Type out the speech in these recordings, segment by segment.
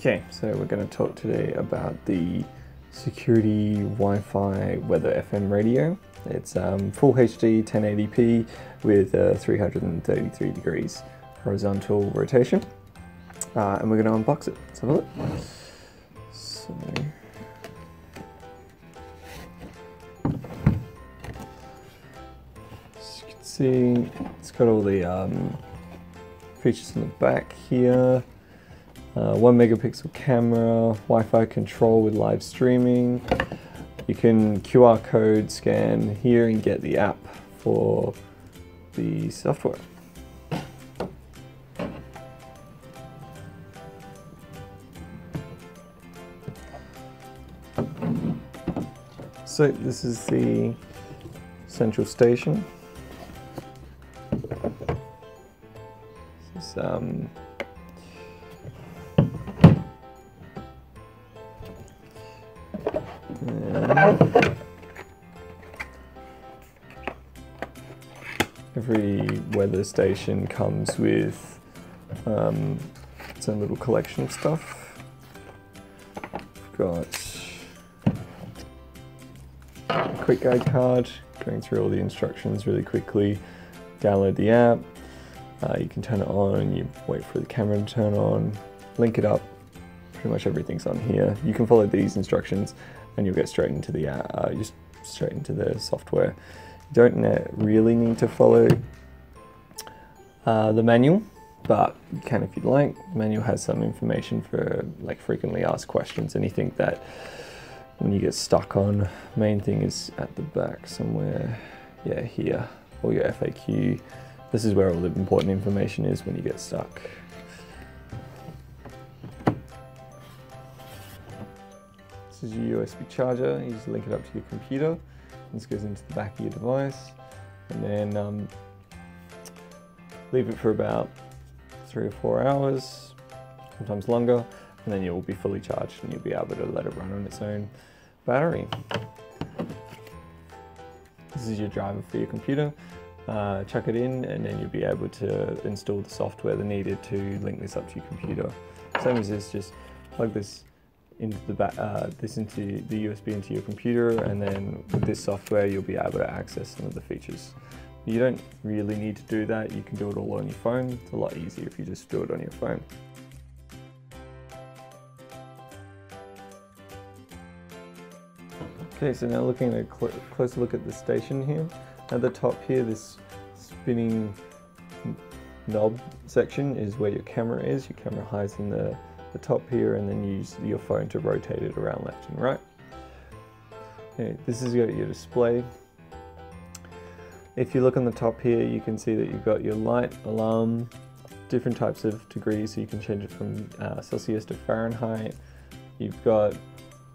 Okay, so we're going to talk today about the security Wi-Fi weather FM radio. It's full HD 1080p with 333 degrees horizontal rotation, and we're going to unbox it. Let's have a look. So, as you can see, it's got all the features in the back here. 1 megapixel camera, Wi-Fi control with live streaming. You can QR code scan here and get the app for the software. So this is the central station. This is, every weather station comes with its own little collection of stuff. We've got a quick guide card going through all the instructions really quickly. Download the app, you can turn it on, you wait for the camera to turn on, link it up. Pretty much everything's on here. You can follow these instructions and you'll get straight into the app, just straight into the software. You don't really need to follow the manual, but you can if you'd like. The manual has some information for like frequently asked questions, anything that when you get stuck on. Main thing is at the back somewhere, yeah, here, all your FAQ. This is where all the important information is when you get stuck. This is your USB charger. You just link it up to your computer. This goes into the back of your device, and then leave it for about 3 or 4 hours, sometimes longer, and then you'll be fully charged and you'll be able to let it run on its own battery. This is your driver for your computer. Chuck it in and then you'll be able to install the software that needed to link this up to your computer. Same as this, just plug this into the the USB into your computer, and then with this software you'll be able to access some of the features. You don't really need to do that. You can do it all on your phone. It's a lot easier if you just do it on your phone. Okay, so now looking at a closer look at the station here. At the top here, this spinning knob section is where your camera is. Your camera hides in the top here, and then you use your phone to rotate it around left and right. Okay, this is your display. If you look on the top here, you can see that you've got your light, alarm, different types of degrees, so you can change it from Celsius to Fahrenheit. You've got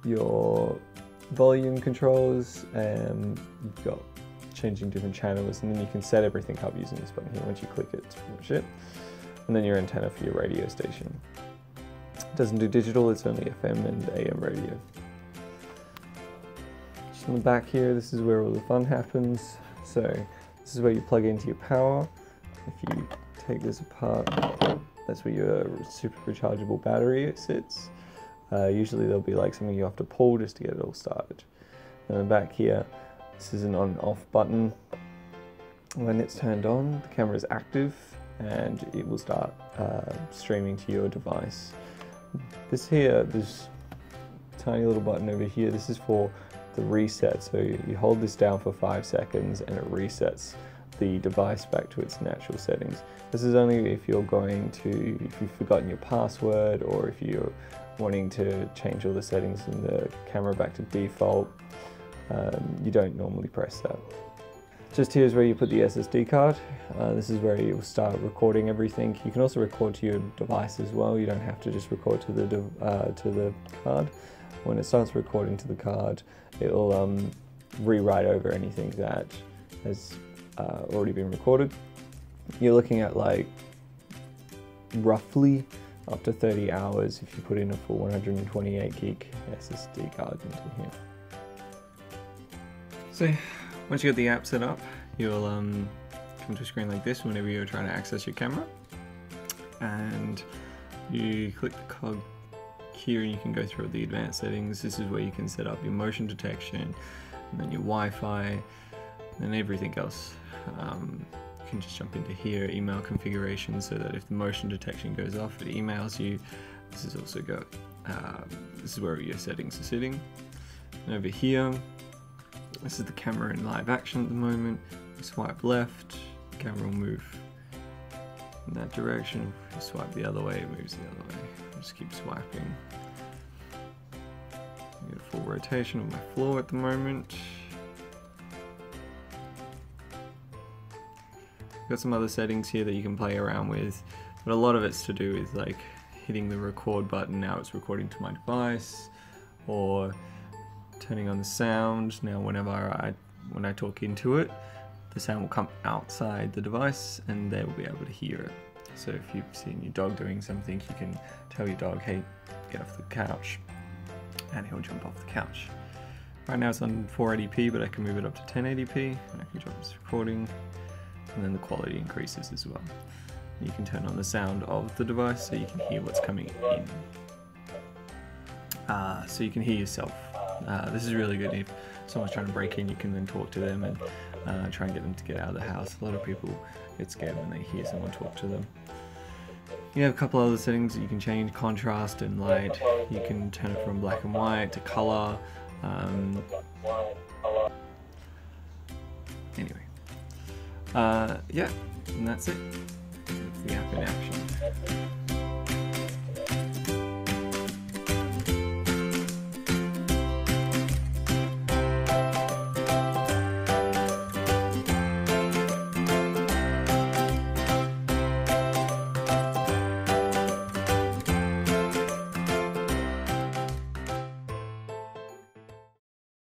your volume controls, and you've got changing different channels, and then you can set everything up using this button here. Once you click it, it's pretty much it. And then your antenna for your radio station. It doesn't do digital, it's only FM and AM radio. Just on the back here, this is where all the fun happens. So this is where you plug into your power. If you take this apart, that's where your super rechargeable battery sits. Usually there'll be like something you have to pull just to get it all started. And then back here, this is an on-off button. When it's turned on, the camera is active and it will start streaming to your device. This here, this tiny little button over here, this is for the reset. So you hold this down for 5 seconds and it resets the device back to its natural settings. This is only if you're if you've forgotten your password, or if you're wanting to change all the settings in the camera back to default. You don't normally press that. Just here is where you put the SSD card. This is where you'll start recording everything. You can also record to your device as well. You don't have to just record to the card. When it starts recording to the card, it'll rewrite over anything that has already been recorded. You're looking at like roughly up to 30 hours if you put in a full 128 gig SSD card into here. So once you get the app set up, you'll come to a screen like this whenever you're trying to access your camera, and you click the cog here you can go through the advanced settings. This is where you can set up your motion detection, and then your Wi-Fi, and everything else. You can just jump into here, email configuration, so that if the motion detection goes off, it emails you. This is also got, this is where your settings are sitting. And over here, this is the camera in live action at the moment. You swipe left, the camera will move in that direction. If you swipe the other way, it moves the other way. Just keep swiping. I get a full rotation of my floor at the moment. Got some other settings here that you can play around with, but a lot of it's to do with like hitting the record button. Now it's recording to my device, or turning on the sound. Now when I talk into it, the sound will come outside the device and they will be able to hear it. So if you've seen your dog doing something, you can tell your dog, hey, get off the couch, and he'll jump off the couch. Right now it's on 480p, but I can move it up to 1080p, and I can drop this recording, and then the quality increases as well. You can turn on the sound of the device so you can hear what's coming in. So you can hear yourself. This is really good. If someone's trying to break in, you can then talk to them and try and get them to get out of the house. A lot of people get scared when they hear someone talk to them. You have a couple other settings that you can change: contrast and light. You can turn it from black and white to color. Anyway, yeah, and that's it. That's the app in action.